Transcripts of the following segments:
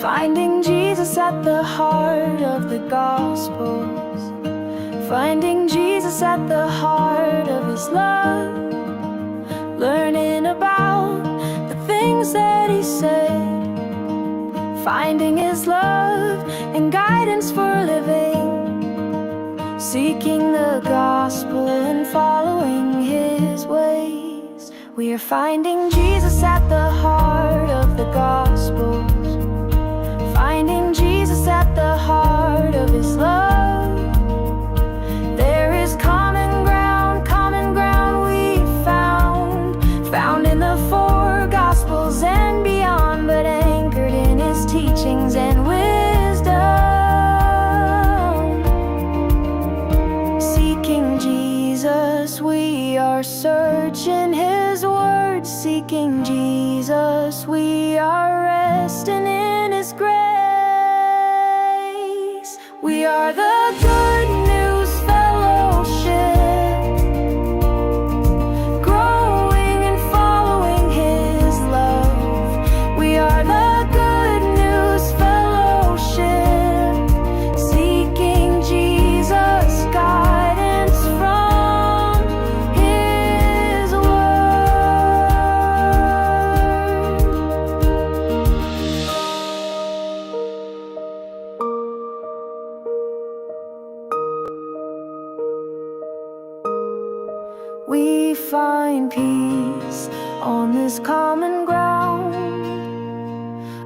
Finding Jesus at the heart of the Gospels. Finding Jesus at the heart of His love. Learning about the things that He said. Finding His love and guidance for living. Seeking the gospel and following His ways. We are finding Jesus at the heart of the Gospels. Finding Jesus at the heart of His love. There is common ground we found in the four Gospels and beyond, but anchored in His teachings and wisdom. Seeking Jesus, we are searching His word. Seeking Jesus, we are resting in His grace. We are the Good News Fellowship, growing and following His love. We are the Good News Fellowship, seeking Jesus' guidance from His word. We find peace on this common ground,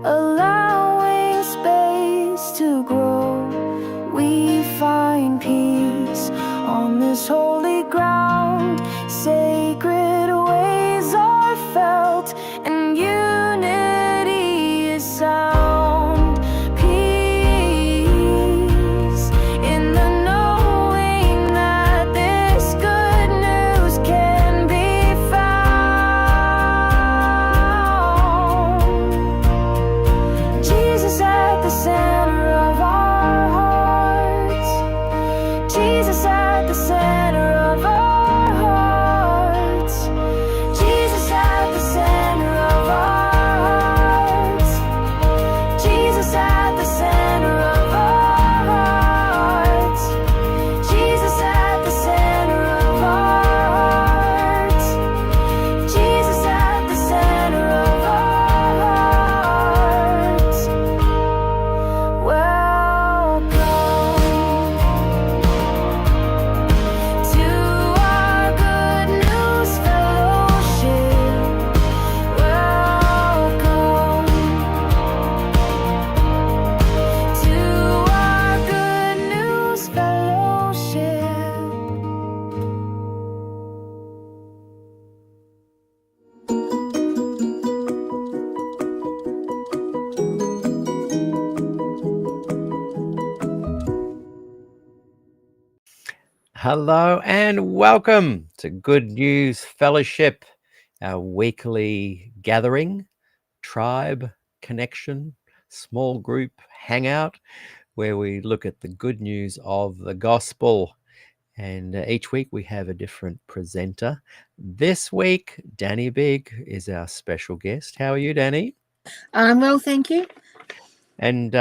allowing space to grow. We find peace on this holy ground. Sacred ways are felt and unity is sound. Peace in the knowing that this good news can be found. Jesus at the center of our hearts. Jesus at the center of our hearts. Jesus at the center of our hearts. Jesus at the center of our hearts. Jesus at the center of our hearts. Jesus at the center of our hearts. Welcome to our Good News Fellowship. Welcome to our Good News Fellowship. Hello and welcome to Good News Fellowship, our weekly gathering, tribe, connection, small group hangout, where we look at the good news of the gospel. And each week we have a different presenter. This week, Dani Byg is our special guest. How are you, Dani? I'm well, thank you. And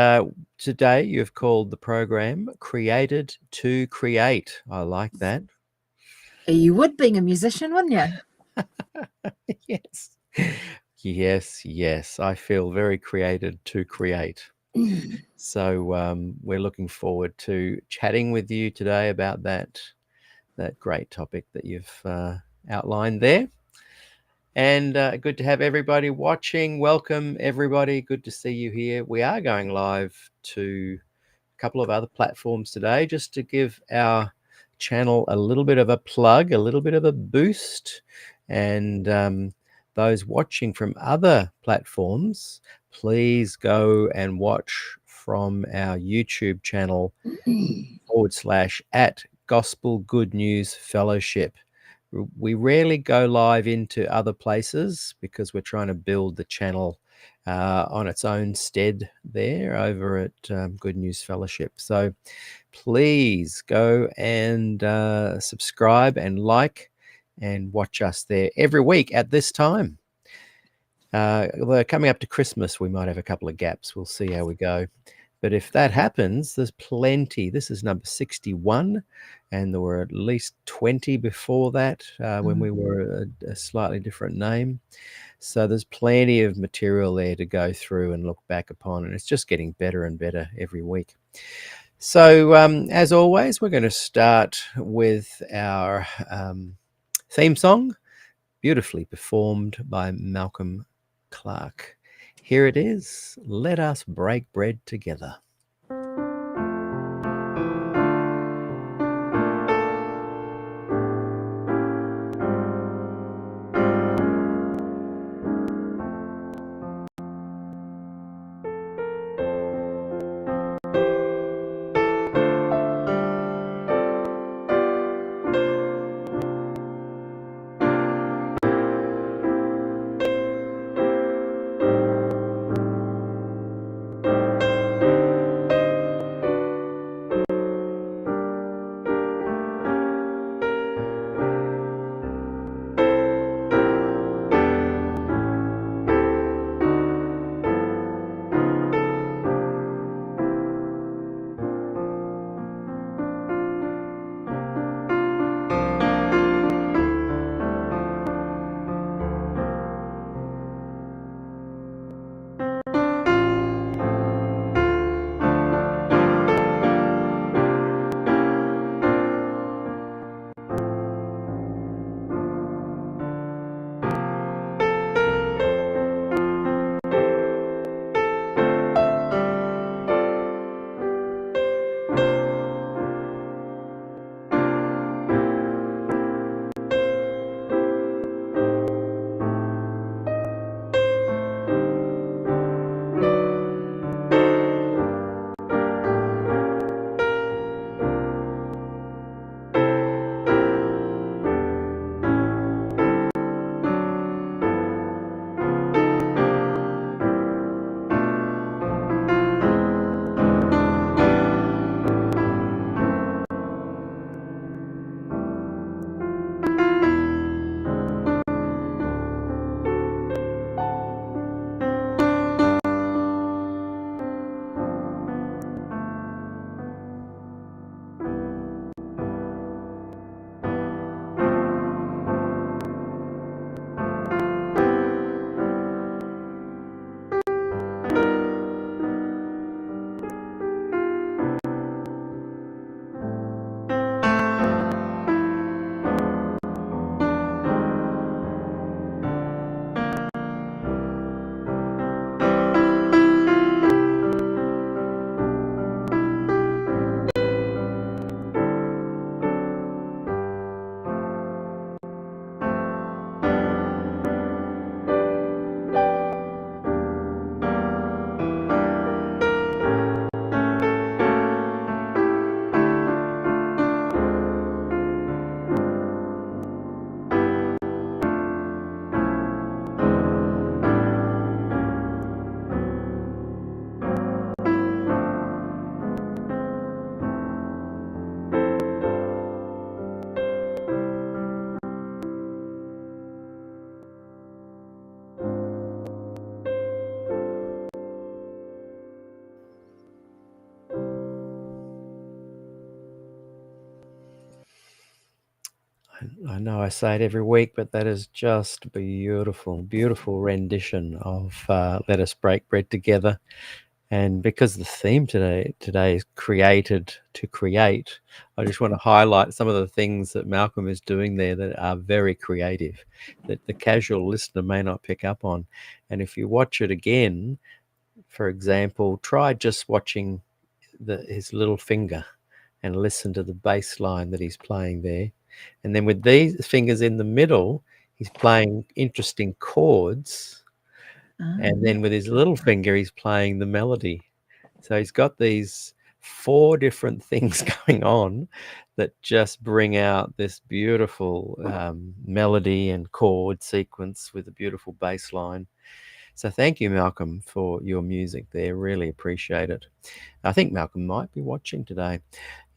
today you've called the program Created to Create. I like that. You would, being a musician, wouldn't you? Yes. Yes. I feel very created to create. So we're looking forward to chatting with you today about that great topic that you've outlined there. And good to have everybody watching. Welcome, everybody. Good to see you here. We are going live to a couple of other platforms today, just to give our channel a little bit of a plug, a little bit of a boost. And those watching from other platforms, please go and watch from our YouTube channel /at Gospel Good News Fellowship. We rarely go live into other places because we're trying to build the channel on its own stead there over at Good News Fellowship. So please go and subscribe and like and watch us there every week at this time. Well, coming up to Christmas, we might have a couple of gaps. We'll see how we go. But if that happens, there's plenty. This is number 61, and there were at least 20 before that when we were a slightly different name. So there's plenty of material there to go through and look back upon, and it's just getting better and better every week. So as always, we're going to start with our theme song, beautifully performed by Malcolm Clark. Here it is, Let Us Break Bread Together. I know I say it every week, but that is just beautiful, beautiful rendition of Let Us Break Bread Together. And because the theme today is created to create, I just want to highlight some of the things that Malcolm is doing there that are very creative, that the casual listener may not pick up on. And if you watch it again, for example, try just watching his little finger and listen to the bass line that he's playing there. And then with these fingers in the middle, he's playing interesting chords. And then with his little finger, he's playing the melody. So he's got these 4 different things going on that just bring out this beautiful melody and chord sequence with a beautiful bass line. So thank you, Malcolm, for your music there. Really appreciate it. I think Malcolm might be watching today.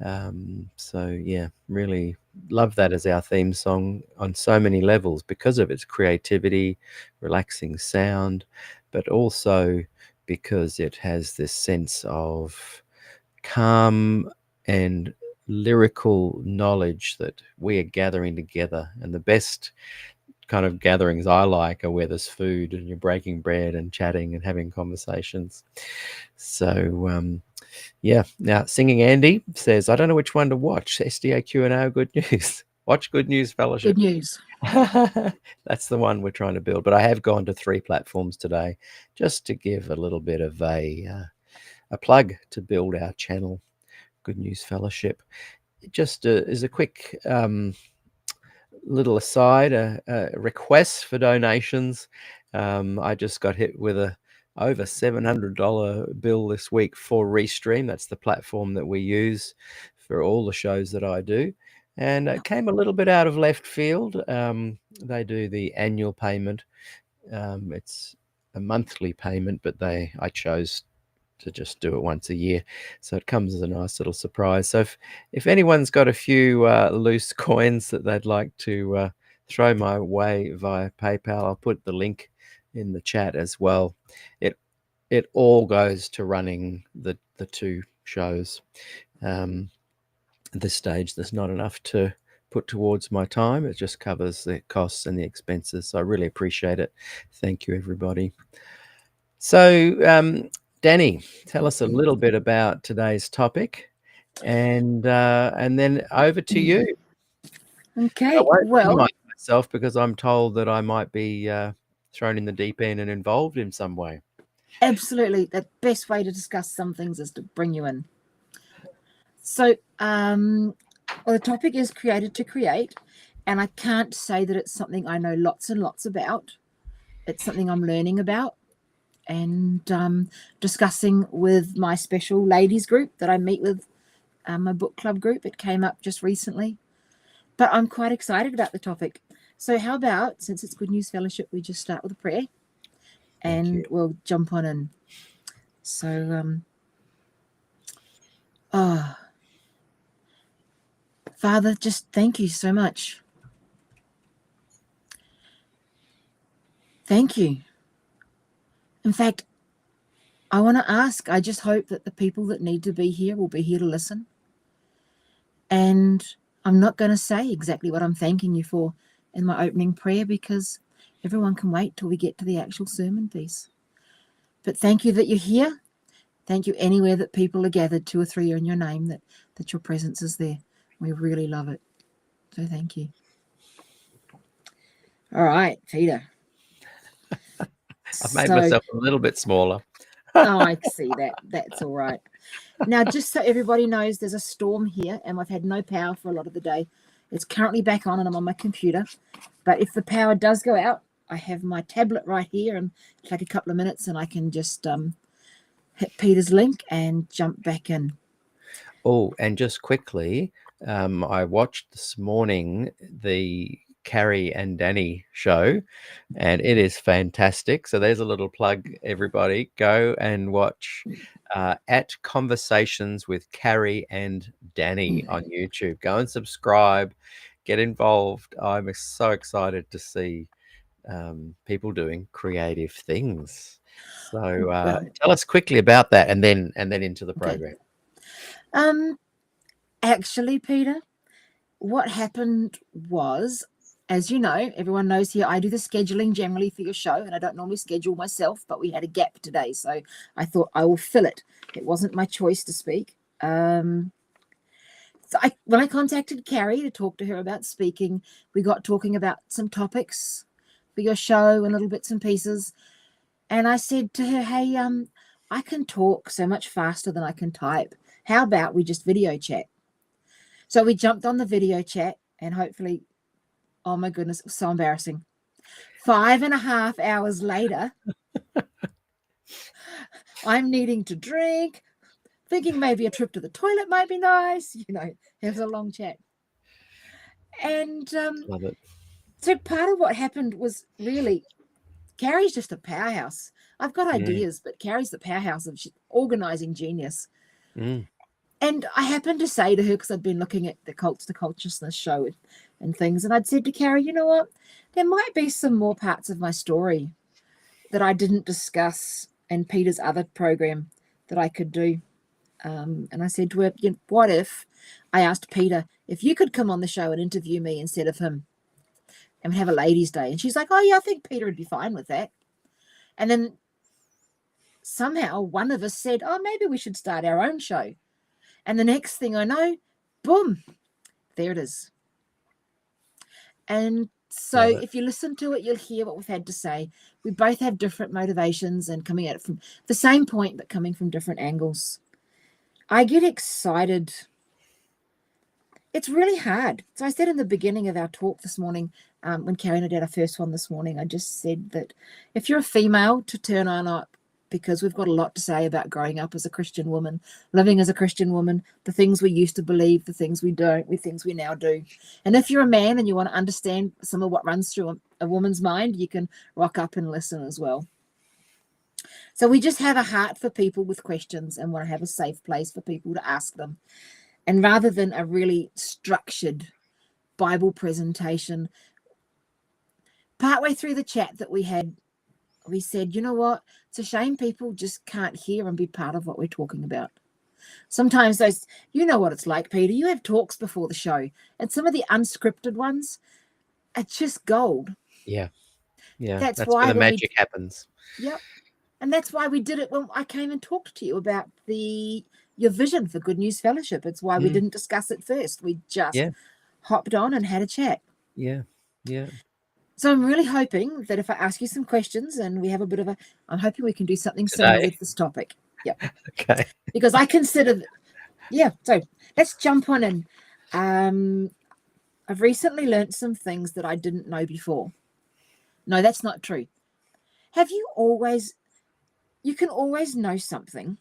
So yeah, really love that as our theme song on so many levels because of its creativity, relaxing sound, but also because it has this sense of calm and lyrical knowledge that we are gathering together. And the best kind of gatherings I like are where there's food and you're breaking bread and chatting and having conversations. So yeah. Now, Singing Andy says, I don't know which one to watch, SDAQ&A or Good News. Watch Good News Fellowship. Good news. That's the one we're trying to build. But I have gone to 3 platforms today just to give a little bit of a plug to build our channel, Good News Fellowship. Just as a quick little aside, a request for donations. I just got hit with a over $700 bill this week for Restream. That's the platform that we use for all the shows that I do. And it came a little bit out of left field. They do the annual payment. It's a monthly payment, but I chose to just do it once a year. So it comes as a nice little surprise. So if anyone's got a few loose coins that they'd like to throw my way via PayPal, I'll put the link in the chat as well. It all goes to running the 2 shows. At this stage, there's not enough to put towards my time. It just covers the costs and the expenses. So I really appreciate it. Thank you, everybody. So, Dani, tell us a little bit about today's topic, and then over to you. Okay. I won't Well, minimize myself because I'm told that I might be thrown in the deep end and involved in some way. absolutely. The best way to discuss some things is to bring you in. So, the topic is created to create, and I can't say that it's something I know lots and lots about. It's something I'm learning about and discussing with my special ladies group that I meet with, my book club group. It came up just recently, but I'm quite excited about the topic. So how about, since it's Good News Fellowship, we just start with a prayer and we'll jump on in. So, Father, just thank you so much. Thank you. In fact, I want to ask, I just hope that the people that need to be here will be here to listen. And I'm not going to say exactly what I'm thanking you for in my opening prayer because everyone can wait till we get to the actual sermon piece. But thank you that you're here. Thank you anywhere that people are gathered, 2 or 3 are in your name, that your presence is there. We really love it. So thank you. All right, Peter. I've made myself a little bit smaller. Oh, I see that. That's all right. Now, just so everybody knows, there's a storm here and I've had no power for a lot of the day. It's currently back on and I'm on my computer. But if the power does go out, I have my tablet right here and take a couple of minutes and I can just hit Peter's link and jump back in. Oh, and just quickly, I watched this morning the Carrie and Dani show, and it is fantastic. So there's a little plug, everybody. Go and watch at Conversations with Carrie and Dani on YouTube. Go and subscribe, get involved. I'm so excited to see people doing creative things. So tell us quickly about that, and then into the program. Actually, Peter, what happened was, as you know, everyone knows here, I do the scheduling generally for your show, and I don't normally schedule myself, but we had a gap today, so I thought I will fill it. It wasn't my choice to speak. So when I contacted Carrie to talk to her about speaking, we got talking about some topics for your show and little bits and pieces. And I said to her, hey, I can talk so much faster than I can type. How about we just video chat? So we jumped on the video chat and hopefully, oh my goodness, it was so embarrassing. 5.5 hours later, I'm needing to drink, thinking maybe a trip to the toilet might be nice. You know, it was a long chat. And Love it. so part of what happened was really Carrie's just a powerhouse. I've got Mm. ideas, but Carrie's the powerhouse of organizing genius. Mm. And I happened to say to her, because I'd been looking at the Cults to Consciousness show and things, and I'd said to Carrie, you know what? There might be some more parts of my story that I didn't discuss in Peter's other program that I could do. And I said to her, what if I asked Peter if you could come on the show and interview me instead of him and have a ladies' day? And she's like, oh, yeah, I think Peter would be fine with that. And then somehow one of us said, oh, maybe we should start our own show. And the next thing I know, boom, there it is. And so if you listen to it, you'll hear what we've had to say. We both have different motivations and coming at it from the same point, but coming from different angles. I get excited. It's really hard. So I said in the beginning of our talk this morning, when Carrie and I did our first one this morning, I just said that if you're a female, to turn on up, because we've got a lot to say about growing up as a Christian woman, living as a Christian woman, the things we used to believe, the things we don't, the things we now do. And if you're a man and you want to understand some of what runs through a woman's mind, you can rock up and listen as well. So we just have a heart for people with questions and want to have a safe place for people to ask them. And rather than a really structured Bible presentation, partway through the chat that we had, we said, you know what? It's a shame people just can't hear and be part of what we're talking about. Sometimes those, you know what it's like, Peter. You have talks before the show, and some of the unscripted ones are just gold. Yeah. Yeah. That's That's why where the when magic happens. Yep. And that's why we did it when I came and talked to you about your vision for Good News Fellowship. It's why we didn't discuss it first. We just hopped on and had a chat. Yeah. Yeah. So I'm really hoping that if I ask you some questions and we have a bit of I'm hoping we can do something similar with this topic. Yep. Okay. Because I consider, so let's jump on in. I've recently learned some things that I didn't know before. No, that's not true. Have you can always know something,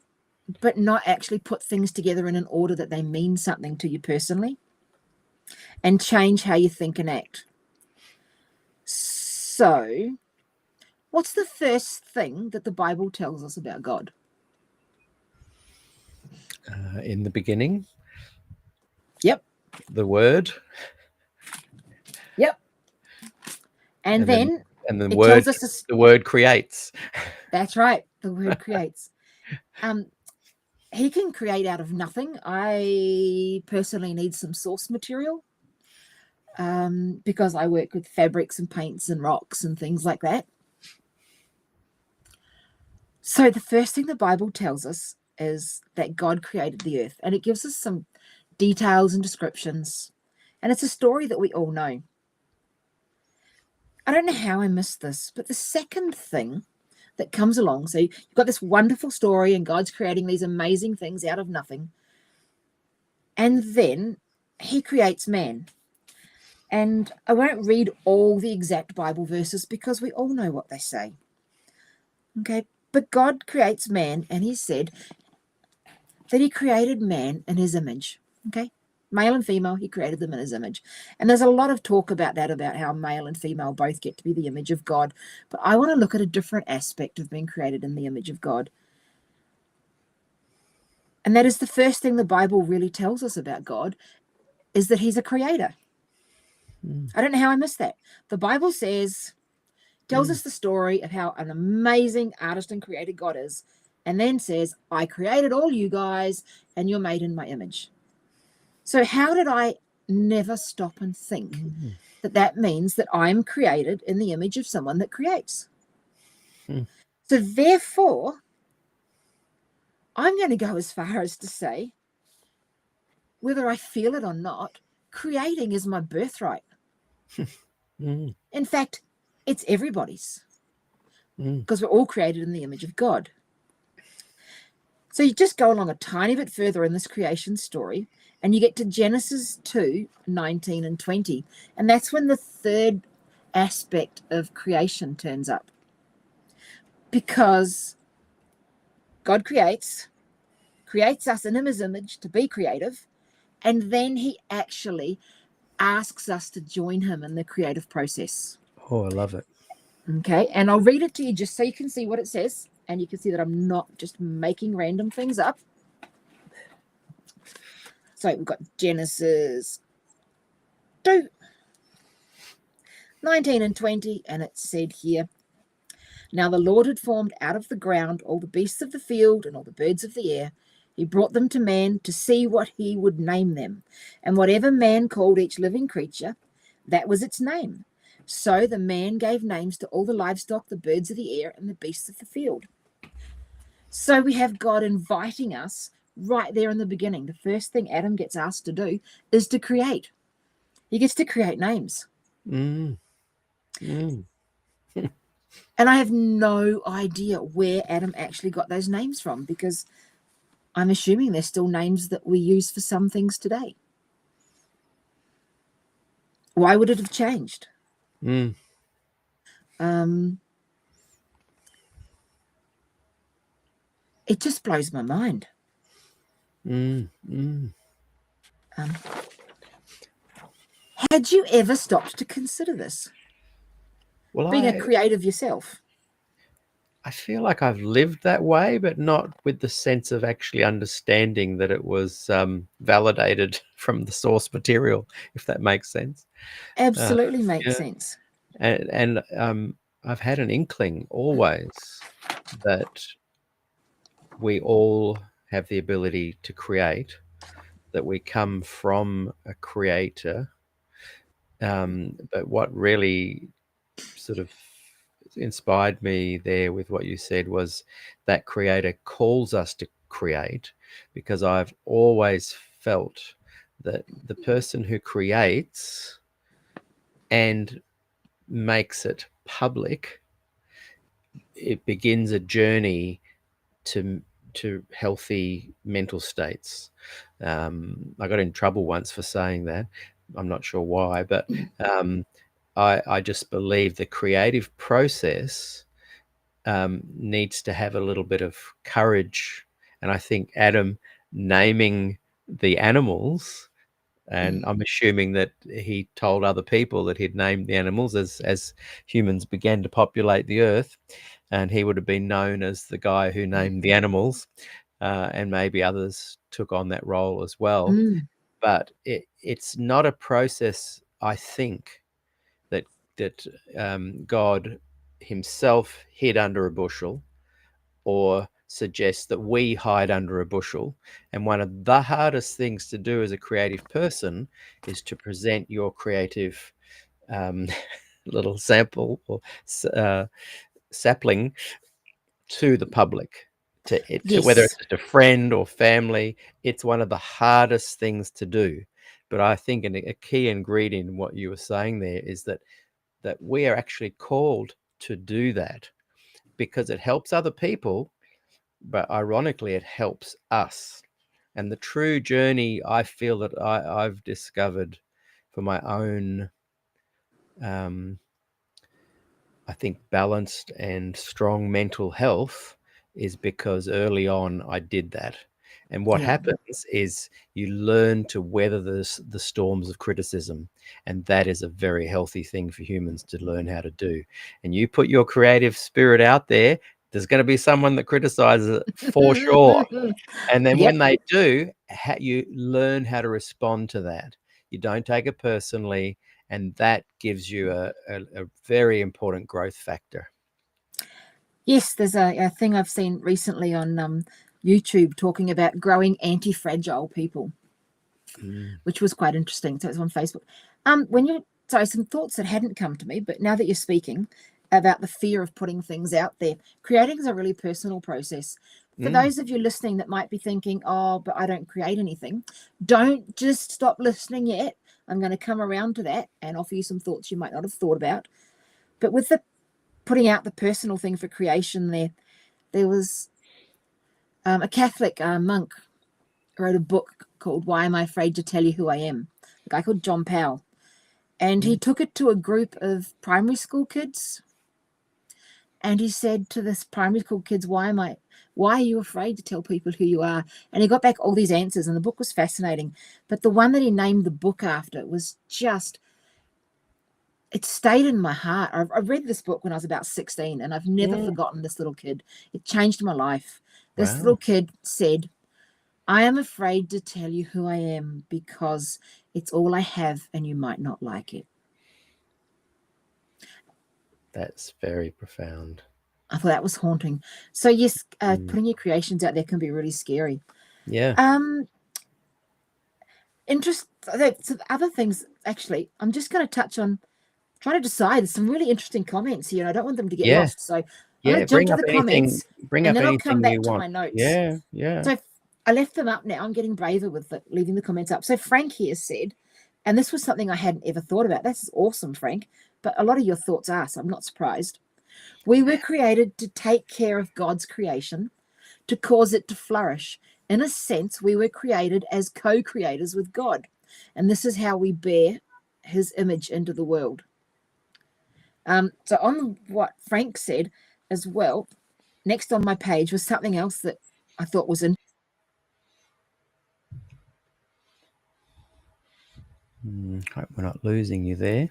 but not actually put things together in an order that they mean something to you personally and change how you think and act. So, what's the first thing that the Bible tells us about God? In the beginning. Yep. The Word. Yep. And then the it Word. tells us the Word creates. That's right. The Word creates. He can create out of nothing. I personally need some source material. Because I work with fabrics and paints and rocks and things like that. So the first thing the Bible tells us is that God created the earth, and it gives us some details and descriptions, and it's a story that we all know. I don't know how I missed this, but the second thing that comes along, so you've got this wonderful story and God's creating these amazing things out of nothing, and then he creates man. And I won't read all the exact Bible verses because we all know what they say. Okay, but God creates man, and he said that he created man in his image. Okay, male and female, he created them in his image. And there's a lot of talk about that, about how male and female both get to be the image of God. But I want to look at a different aspect of being created in the image of God. And that is the first thing the Bible really tells us about God, is that he's a creator. I don't know how I missed that. The Bible tells us the story of how an amazing artist and creator God is, and then says, I created all you guys, and you're made in my image. So how did I never stop and think that means that I'm created in the image of someone that creates? So therefore, I'm going to go as far as to say, whether I feel it or not, creating is my birthright. In fact, it's everybody's, because we're all created in the image of God. So you just go along a tiny bit further in this creation story, and you get to Genesis 2:19 and 20, and that's when the third aspect of creation turns up. Because God creates us in his image to be creative, and then he actually asks us to join him in the creative process. Oh, I love it. Okay, and I'll read it to you just so you can see what it says, and you can see that I'm not just making random things up. So we've got Genesis 2, 19 and 20, and it said here, now the Lord had formed out of the ground all the beasts of the field and all the birds of the air. He brought them to man to see what he would name them. And whatever man called each living creature, that was its name. So the man gave names to all the livestock, the birds of the air, and the beasts of the field. So we have God inviting us right there in the beginning. The first thing Adam gets asked to do is to create. He gets to create names. Mm. Mm. And I have no idea where Adam actually got those names from, because I'm assuming they're still names that we use for some things today. Why would it have changed? Mm. It just blows my mind. Mm. Mm. Had you ever stopped to consider this? Well, Being a creative yourself. I feel like I've lived that way, but not with the sense of actually understanding that it was validated from the source material, if that makes sense. Absolutely makes yeah. sense. And I've had an inkling always that we all have the ability to create, that we come from a creator. But what really sort of inspired me there with what you said was that creator calls us to create, because I've always felt that the person who creates and makes it public, it begins a journey to healthy mental states. I got in trouble once for saying that. I'm not sure why, but I just believe the creative process needs to have a little bit of courage. And I think Adam naming the animals, and I'm assuming that he told other people that he'd named the animals as humans began to populate the earth, and he would have been known as the guy who named the animals, and maybe others took on that role as well. But it's not a process, I think, that God himself hid under a bushel or suggests that we hide under a bushel. And one of the hardest things to do as a creative person is to present your creative little sample or sapling to the public, to whether it's just a friend or family. It's one of the hardest things to do. But I think a key ingredient in what you were saying there is that we are actually called to do that, because it helps other people, but ironically it helps us. And the true journey I feel that I've discovered for my own I think balanced and strong mental health is because early on I did that. And what happens is you learn to weather the storms of criticism. And that is a very healthy thing for humans to learn how to do. And you put your creative spirit out there, there's going to be someone that criticizes it for sure. And then when they do, you learn how to respond to that. You don't take it personally. And that gives you a very important growth factor. Yes, there's a thing I've seen recently on YouTube talking about growing anti-fragile people, which was quite interesting. So it's on Facebook. Some thoughts that hadn't come to me, but now that you're speaking about the fear of putting things out there, creating is a really personal process. For those of you listening that might be thinking, oh, but I don't create anything, don't just stop listening yet. I'm going to come around to that and offer you some thoughts you might not have thought about. But with the putting out the personal thing for creation, there was a Catholic monk wrote a book called Why Am I Afraid to Tell You Who I Am? A guy called John Powell. And he took it to a group of primary school kids. And he said to this primary school kids, why are you afraid to tell people who you are? And he got back all these answers, and the book was fascinating. But the one that he named the book after was just it stayed in my heart. I read this book when I was about 16, and I've never Mm. forgotten this little kid. It changed my life. This Wow. little kid said, I am afraid to tell you who I am because it's all I have and you might not like it. That's very profound. I thought that was haunting. So yes, Mm. putting your creations out there can be really scary. Yeah. So other things, actually, I'm just going to touch on trying to decide. There's some really interesting comments here, and I don't want them to get Yeah. lost. So I'm Yeah. going to jump Bring to up the anything. comments, Bring and up then I'll come anything back you to want. my notes. Yeah. Yeah. So I left them up now. I'm getting braver with leaving the comments up. So Frank here said, and this was something I hadn't ever thought about. That's awesome, Frank. But a lot of your thoughts are, so I'm not surprised. We were created to take care of God's creation, to cause it to flourish. In a sense, we were created as co-creators with God. And this is how we bear his image into the world. So on what Frank said as well, next on my page was something else that I thought was interesting. Hope we're not losing you there.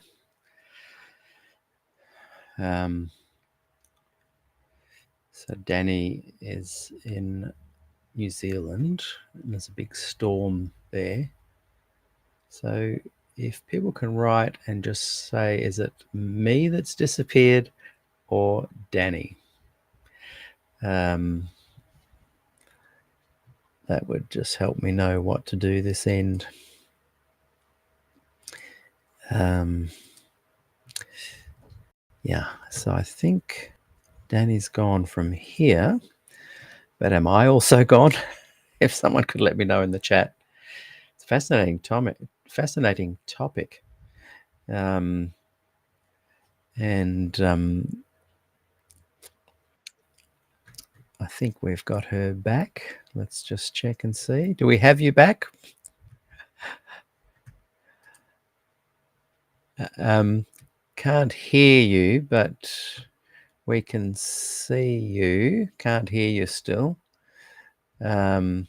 So Dani is in New Zealand, and there's a big storm there. So if people can write and just say, is it me that's disappeared or Dani? That would just help me know what to do this end. Yeah, so I think Dani's gone from here, but am I also gone? If someone could let me know in the chat. It's a fascinating topic. I think we've got her back. Let's just check and see. Do we have you back? Can't hear you, but we can see you. Can't hear you still. You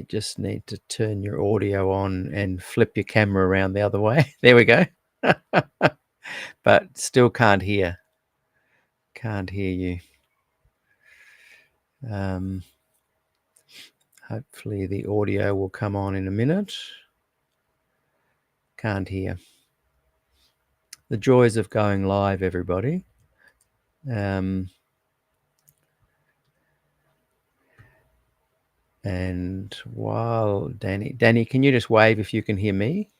just need to turn your audio on and flip your camera around the other way. There we go. But still can't hear. Can't hear you. Hopefully the audio will come on in a minute. Can't hear. The joys of going live, everybody. And while Dani, can you just wave if you can hear me?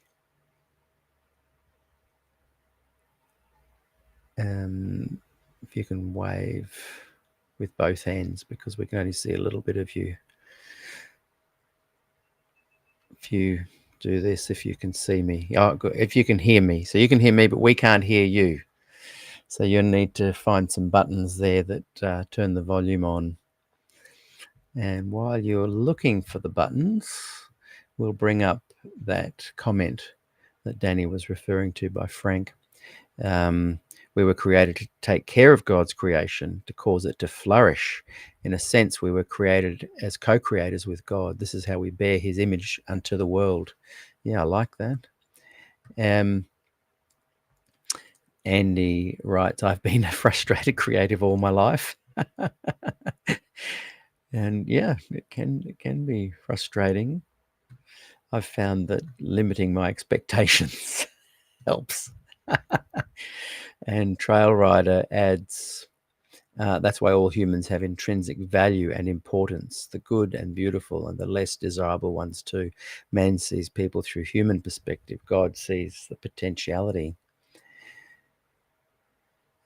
If you can wave with both hands, because we can only see a little bit of you. If you do this, if you can see me. Oh, good. If you can hear me. So you can hear me, but we can't hear you. So you'll need to find some buttons there that turn the volume on. And while you're looking for the buttons, we'll bring up that comment that Dani was referring to by Frank. We were created to take care of God's creation, to cause it to flourish. In a sense, we were created as co-creators with God. This is how we bear his image unto the world. Yeah, I like that. Andy writes, I've been a frustrated creative all my life. And yeah, it can be frustrating. I've found that limiting my expectations helps. And Trail Rider adds, that's why all humans have intrinsic value and importance, the good and beautiful and the less desirable ones too. Man sees people through human perspective. God sees the potentiality.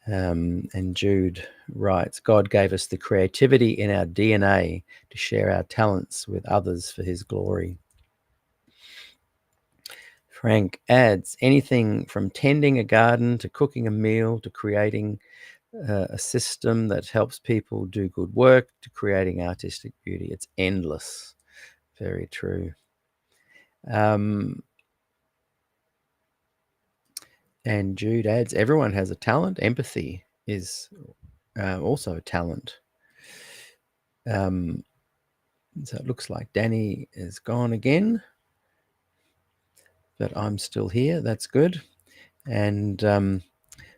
And Jude writes, God gave us the creativity in our DNA to share our talents with others for his glory. Frank adds, anything from tending a garden to cooking a meal to creating a system that helps people do good work to creating artistic beauty. It's endless. Very true. And Jude adds, everyone has a talent. Empathy is also a talent. So it looks like Dani is gone again, but I'm still here. That's good. And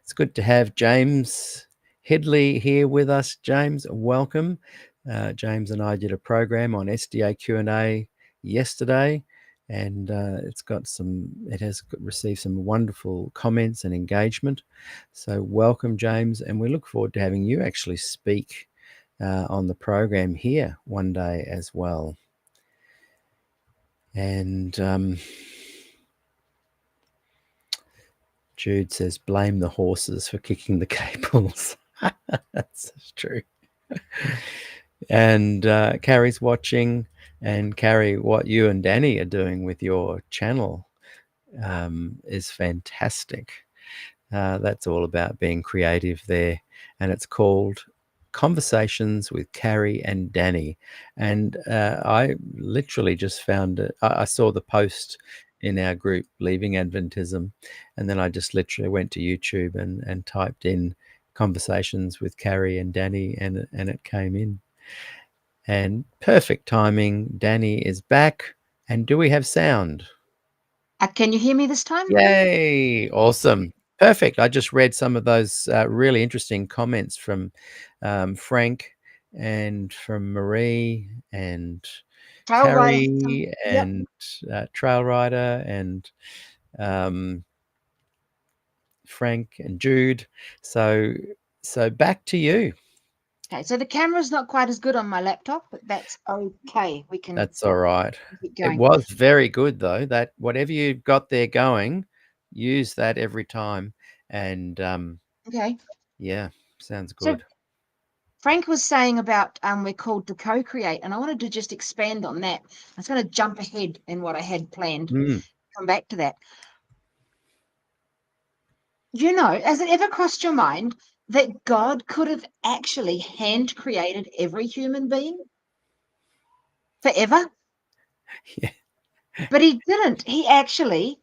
it's good to have James Headley here with us. James, welcome. James and I did a program on SDAQ&A yesterday, and it has received some wonderful comments and engagement. So welcome, James, and we look forward to having you actually speak on the program here one day as well. And Jude says, blame the horses for kicking the cables. That's true. And Carrie's watching. And Carrie, what you and Dani are doing with your channel is fantastic. That's all about being creative there. And it's called Conversations with Carrie and Dani. And I literally just found it. I saw the post in our group, Leaving Adventism, and then I just literally went to YouTube and typed in Conversations with Carrie and Dani, and it came in. And perfect timing. Dani is back. And do we have sound? Can you hear me this time? Yay! Awesome. Perfect. I just read some of those really interesting comments from Frank and from Marie and Trail rider. Carrie Yep. and Trail Rider and Frank and Jude. So back to you. Okay, so the camera's not quite as good on my laptop, but that's okay. We can. That's all right. Keep It going. was very good though. That whatever you've got there going, use that every time. And Okay. yeah, sounds So good. Frank was saying about we're called to co-create, and I wanted to just expand on that. I was going to jump ahead in what I had planned. Come back to that. You know, has it ever crossed your mind that God could have actually hand created every human being forever? Yeah. But he didn't. He actually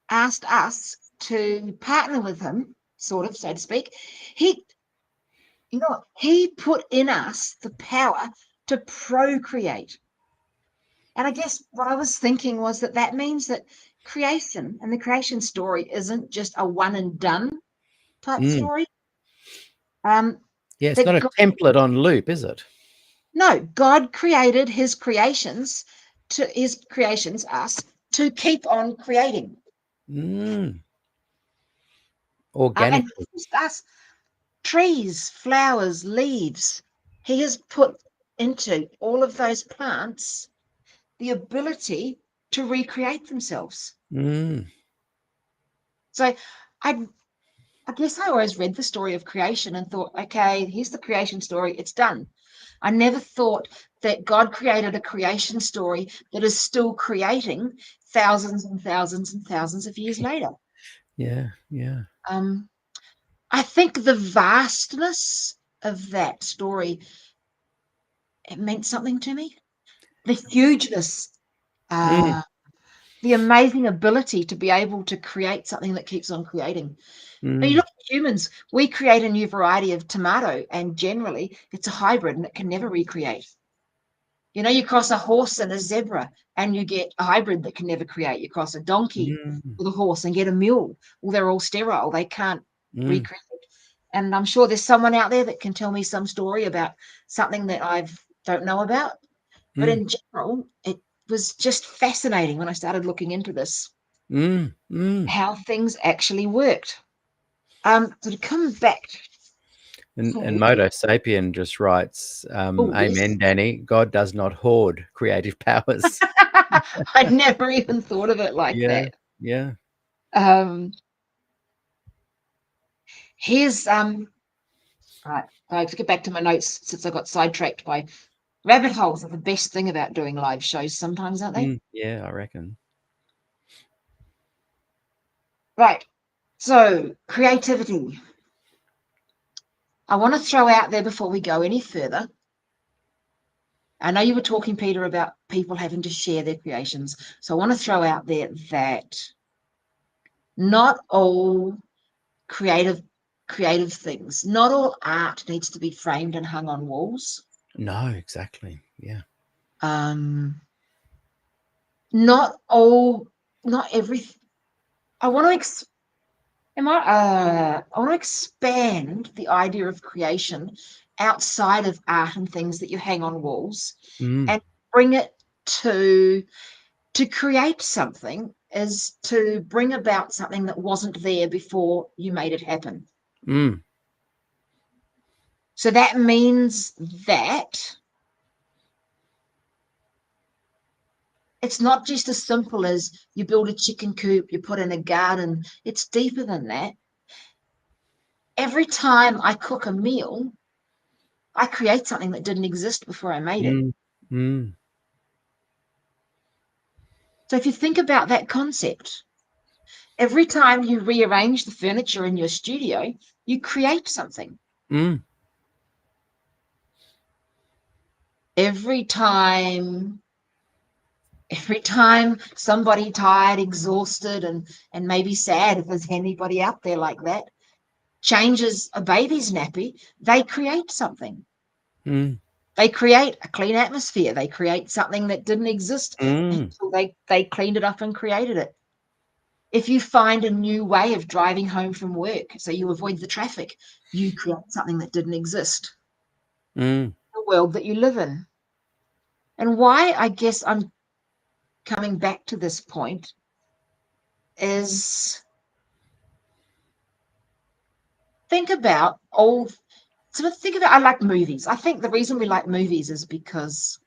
asked us to partner with him, sort of, so to speak. He put in us the power to procreate. And I guess what I was thinking was that means that creation and the creation story isn't just a one and done type story. Yeah, it's not a God, template on loop, is it? no, God created his creations, us, to keep on creating. Organically. And just us, trees, flowers, leaves. He has put into all of those plants the ability to recreate themselves. So I guess I always read the story of creation and thought, okay, here's the creation story, it's done. I never thought that God created a creation story that is still creating thousands and thousands and thousands of years later. Yeah. I think the vastness of that story, it meant something to me. The hugeness, the amazing ability to be able to create something that keeps on creating. But you look at humans, we create a new variety of tomato, and generally it's a hybrid and it can never recreate. You cross a horse and a zebra and you get a hybrid that can never create. You cross a donkey with a horse and get a mule. Well, they're all sterile. They can't recreate. And I'm sure there's someone out there that can tell me some story about something that I don't know about. But in general, it was just fascinating when I started looking into this, how things actually worked. So to come back. And Moto Sapien just writes, Yes. Amen, Dani. God does not hoard creative powers. I'd never even thought of it like that. Yeah. Here's right. I have to get back to my notes since I got sidetracked by rabbit holes. Are the best thing about doing live shows sometimes, aren't they? Yeah, I reckon. Right. So creativity. I want to throw out there before we go any further. I know you were talking, Peter, about people having to share their creations. So I want to throw out there that not all creative things, not all art needs to be framed and hung on walls. No, exactly. Yeah. Not everything. I want to I want to expand the idea of creation outside of art and things that you hang on walls, and bring it to create something is to bring about something that wasn't there before you made it happen. So that means that it's not just as simple as you build a chicken coop, you put in a garden. It's deeper than that. Every time I cook a meal, I create something that didn't exist before I made it. So if you think about that concept, every time you rearrange the furniture in your studio, you create something. Every time somebody tired, exhausted, and maybe sad, if there's anybody out there like that, changes a baby's nappy, they create something. They create a clean atmosphere. They create something that didn't exist until they cleaned it up and created it. If you find a new way of driving home from work so you avoid the traffic, you create something that didn't exist in the world that you live in. And why I guess I'm coming back to this point is I like movies. I think the reason we like movies is because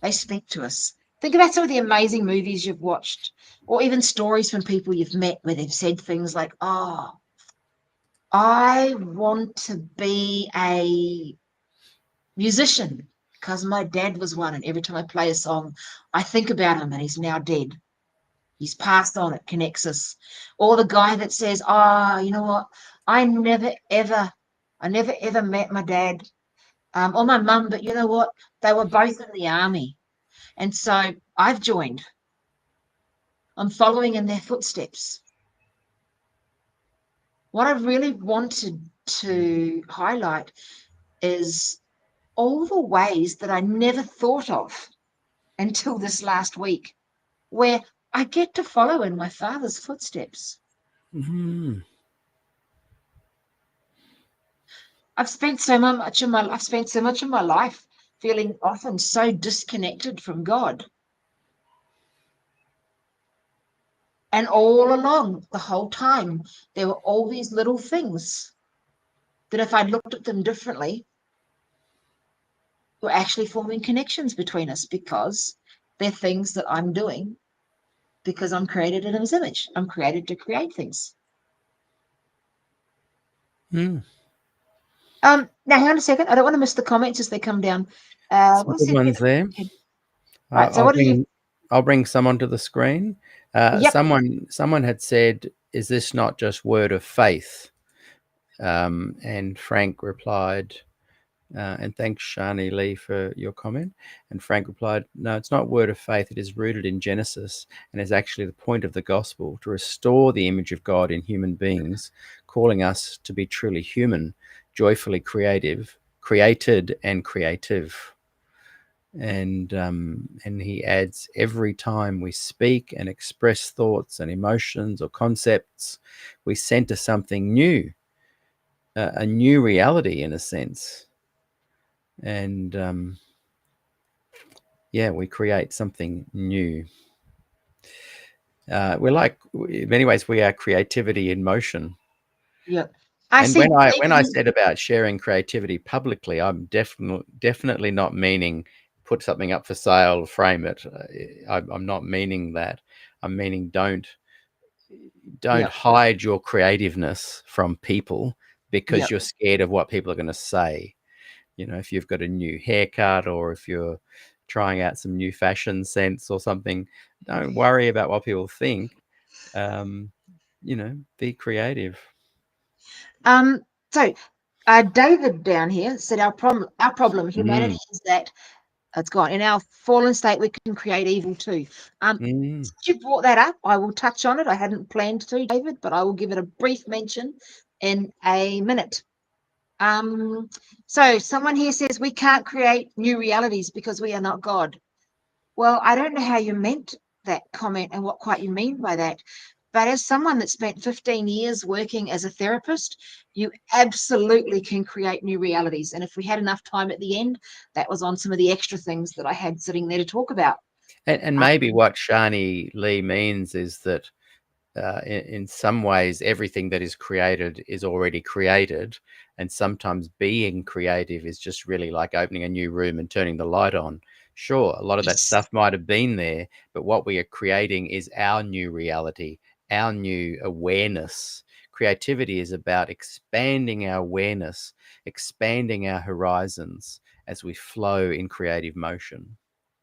they speak to us. Think about some of the amazing movies you've watched, or even stories from people you've met where they've said things like, oh, I want to be a musician because my dad was one, and every time I play a song, I think about him, and he's now dead. He's passed on. It connects us. Or the guy that says, oh, you know what? I never ever met my dad or my mum, but you know what? They were both in the army. And so I've joined. I'm following in their footsteps. What I really wanted to highlight is all the ways that I never thought of until this last week, where I get to follow in my father's footsteps. I've spent so much of my life feeling often so disconnected from God. And all along, the whole time, there were all these little things that if I looked at them differently, were actually forming connections between us, because they're things that I'm doing because I'm created in his image. I'm created to create things. Now, hang on a second. I don't want to miss the comments as they come down. Some good ones there. Right, so I'll bring some onto the screen. Yep. Someone had said, "Is this not just word of faith?" And Frank replied, and thanks, Shani Lee, for your comment. And Frank replied, "No, it's not word of faith. It is rooted in Genesis and is actually the point of the gospel, to restore the image of God in human beings, calling us to be truly human, joyfully created and creative." And he adds, every time we speak and express thoughts and emotions or concepts, we center something new, a new reality in a sense. And we create something new. In many ways, we are creativity in motion. Yeah. When I said about sharing creativity publicly, I'm definitely not meaning put something up for sale, frame it. I'm not meaning that. I'm meaning don't hide your creativeness from people because you're scared of what people are going to say. You know, if you've got a new haircut or if you're trying out some new fashion sense or something, don't worry about what people think. Be creative. So David down here said our problem, humanity, is that it's gone. In our fallen state, we can create evil too. Since you brought that up, I will touch on it. I hadn't planned to, David, but I will give it a brief mention in a minute. So someone here says we can't create new realities because we are not God. Well, I don't know how you meant that comment and what quite you mean by that, But as someone that spent 15 years working as a therapist, you absolutely can create new realities. And if we had enough time at the end, that was on some of the extra things that I had sitting there to talk about. And maybe what Shani Lee means is that in some ways, everything that is created is already created. And sometimes being creative is just really like opening a new room and turning the light on. Sure, a lot of that stuff might have been there, but what we are creating is our new reality, our new awareness. Creativity is about expanding our awareness, expanding our horizons as we flow in creative motion.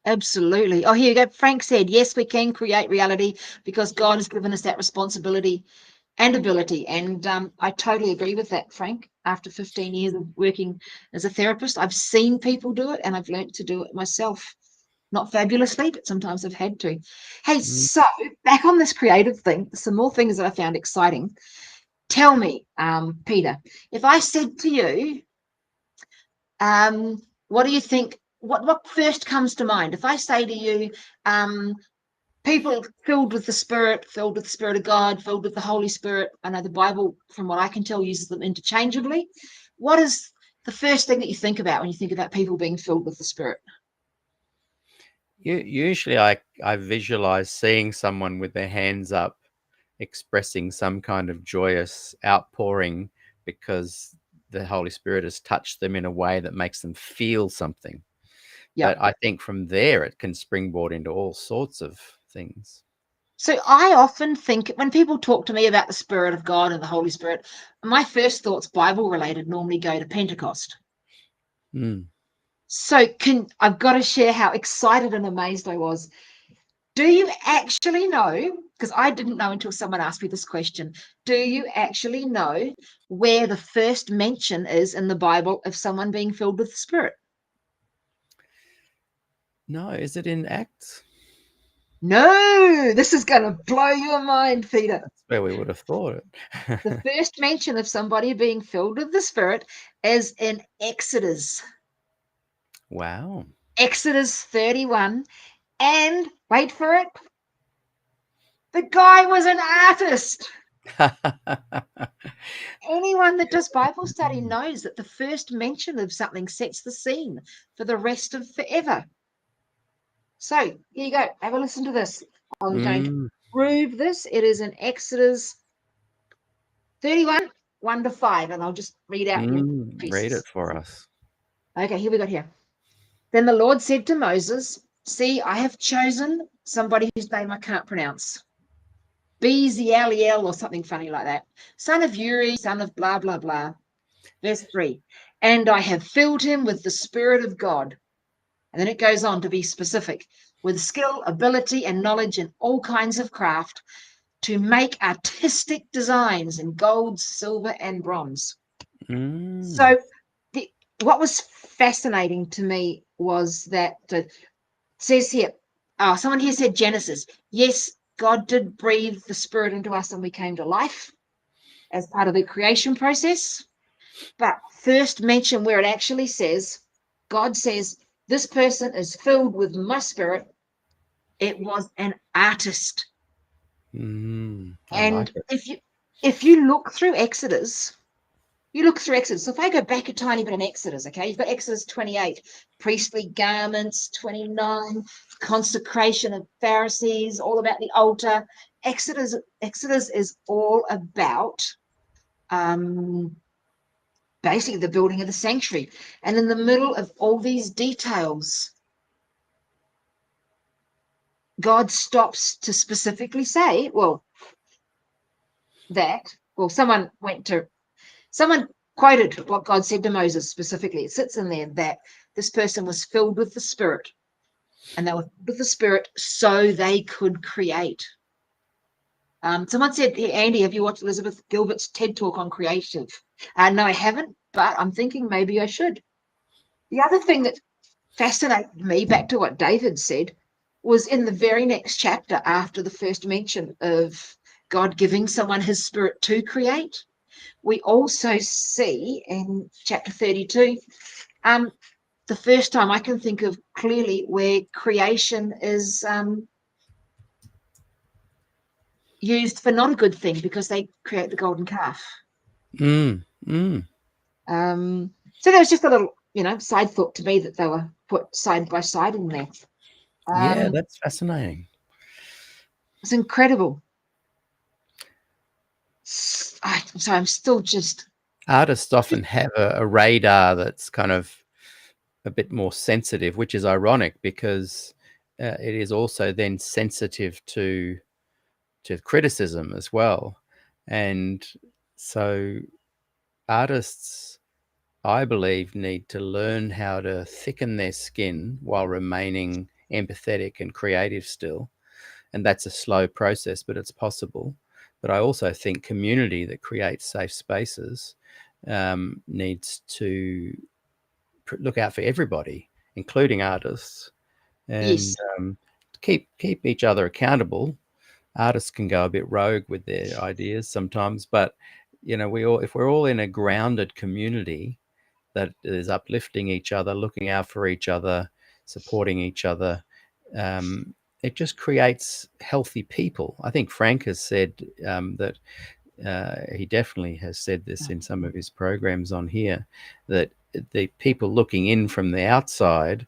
Absolutely. Oh, here you go. Frank said, yes, we can create reality because God has given us that responsibility and ability. And I totally agree with that, Frank. After 15 years of working as a therapist, I've seen people do it and I've learned to do it myself. Not fabulously, but sometimes I've had to. Hey, so back on this creative thing, some more things that I found exciting. Tell me, Peter, if I said to you, what do you think? What first comes to mind? If I say to you, people filled with the Spirit of God, filled with the Holy Spirit. I know the Bible, from what I can tell, uses them interchangeably. What is the first thing that you think about when you think about people being filled with the Spirit? Usually I visualize seeing someone with their hands up, expressing some kind of joyous outpouring because the Holy Spirit has touched them in a way that makes them feel something. Yeah. But I think from there it can springboard into all sorts of things. So I often think when people talk to me about the Spirit of God and the Holy Spirit, my first thoughts, Bible related, normally go to Pentecost. Mm. So I've got to share how excited and amazed I was. Do you actually know, because I didn't know until someone asked me this question, do you actually know where the first mention is in the Bible of someone being filled with the Spirit? No, is it in Acts? No, this is going to blow your mind, Peter. That's where we would have thought it. The first mention of somebody being filled with the Spirit is in Exodus. Wow. Exodus 31. And wait for it, the guy was an artist. Anyone that does Bible study knows that the first mention of something sets the scene for the rest of forever. So here you go. Have a listen to this. I'm going to prove this. It is in Exodus 31, 1 to 5. And I'll just read out the pieces. Read it for us. Okay, here we got here. Then the Lord said to Moses, see, I have chosen somebody whose name I can't pronounce. Bezaleel or something funny like that. Son of Uri, son of blah, blah, blah. Verse 3. And I have filled him with the Spirit of God. And then it goes on to be specific, with skill, ability, and knowledge in all kinds of craft, to make artistic designs in gold, silver, and bronze. So what was fascinating to me was that it says here, someone here said Genesis. Yes, God did breathe the Spirit into us and we came to life as part of the creation process. But first mention where it actually says, God says, this person is filled with my Spirit. It was an artist. I And like it. if you look through Exodus, so if I go back a tiny bit in Exodus, okay, you've got Exodus 28, priestly garments, 29, consecration of Pharisees, all about the altar. Exodus is all about basically the building of the sanctuary. And in the middle of all these details, God stops to specifically say, someone quoted what God said to Moses specifically. It sits in there that this person was filled with the Spirit, and they were with the Spirit so they could create. Someone said, hey, Andy, have you watched Elizabeth Gilbert's TED Talk on creative? No, I haven't, but I'm thinking maybe I should. The other thing that fascinated me, back to what David said, was in the very next chapter after the first mention of God giving someone his Spirit to create. We also see in chapter 32, the first time I can think of clearly where creation is used for not a good thing because they create the golden calf. Mm, mm. So there was just a little, side thought to me that they were put side by side in there. Yeah, that's fascinating. It's incredible. So I'm still just... Artists often have a radar that's kind of a bit more sensitive, which is ironic because it is also then sensitive to criticism as well. And so artists, I believe, need to learn how to thicken their skin while remaining empathetic and creative still. And that's a slow process, but it's possible. But I also think community that creates safe spaces needs to look out for everybody, including artists, and Yes. keep each other accountable. Artists can go a bit rogue with their ideas sometimes, but if we're all in a grounded community that is uplifting each other, looking out for each other, supporting each other, it just creates healthy people. I think Frank has said that he definitely has said this in some of his programs on here, that the people looking in from the outside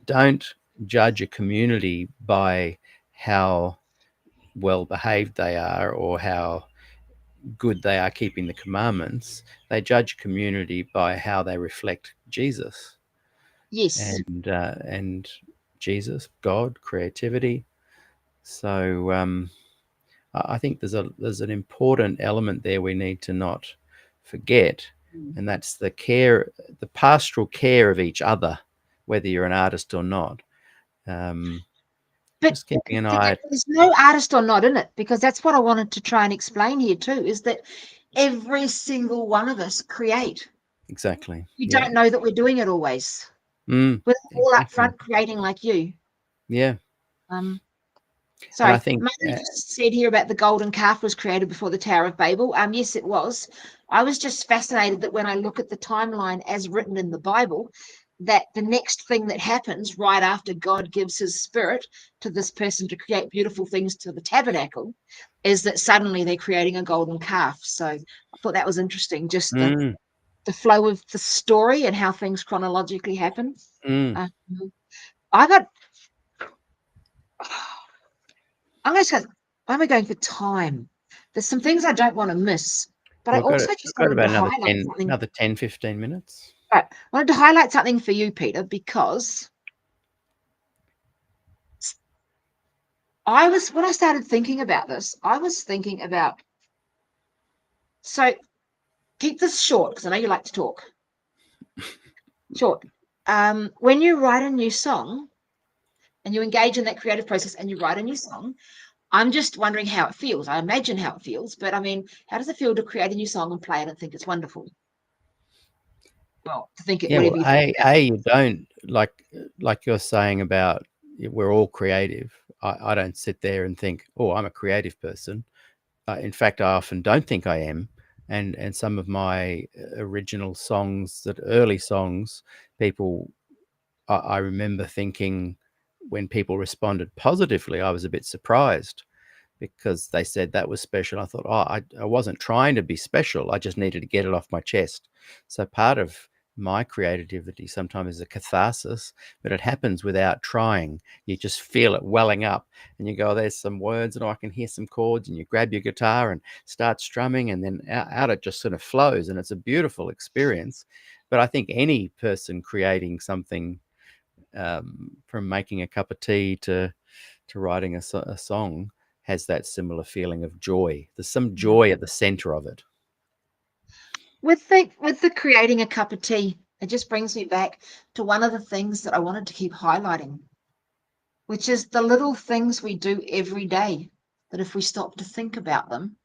don't judge a community by how well behaved they are or how good they are keeping the commandments. They judge community by how they reflect Jesus Yes. and Jesus, God, creativity. So I think there's an important element there we need to not forget, and that's the pastoral care of each other, whether you're an artist or not. But Just keeping an eye. there's no artist or not in it, because that's what I wanted to try and explain here too, is that every single one of us create. Exactly. We Yeah. don't know that we're doing it always. We're all up Exactly. front creating like you. Yeah. Sorry, I think Mother just said here about the golden calf was created before the Tower of Babel. Yes, it was. I was just fascinated that when I look at the timeline as written in the Bible, that the next thing that happens right after God gives his spirit to this person to create beautiful things to the tabernacle is that suddenly they're creating a golden calf. So I thought that was interesting, just the flow of the story and how things chronologically happen. I got... I'm going to say, why am I going for time? There's some things I don't want to miss, but I we've got also just got wanted about to highlight something. another 10, 15 minutes. Right. I wanted to highlight something for you, Peter, because when I started thinking about this, I was thinking about, so keep this short because I know you like to talk. Short. When you write a new song and you engage in that creative process and you write a new song, I'm just wondering how it feels. I imagine how it feels, but I mean, how does it feel to create a new song and play it and think it's wonderful? Well, to think it, Yeah, whatever well, you think about it. you don't like you're saying about we're all creative. I don't sit there and think, oh, I'm a creative person. In fact, I often don't think I am. And some of my original songs, early songs, people, I remember thinking when people responded positively, I was a bit surprised because they said that was special. I thought, oh, I wasn't trying to be special. I just needed to get it off my chest. So part of my creativity sometimes is a catharsis, but it happens without trying. You just feel it welling up and you go, oh, there's some words and I can hear some chords, and you grab your guitar and start strumming, and then out it just sort of flows, and it's a beautiful experience. But I think any person creating something, from making a cup of tea to writing a song, has that similar feeling of joy. There's some joy at the center of it. With the creating a cup of tea, it just brings me back to one of the things that I wanted to keep highlighting, which is the little things we do every day that, if we stop to think about them,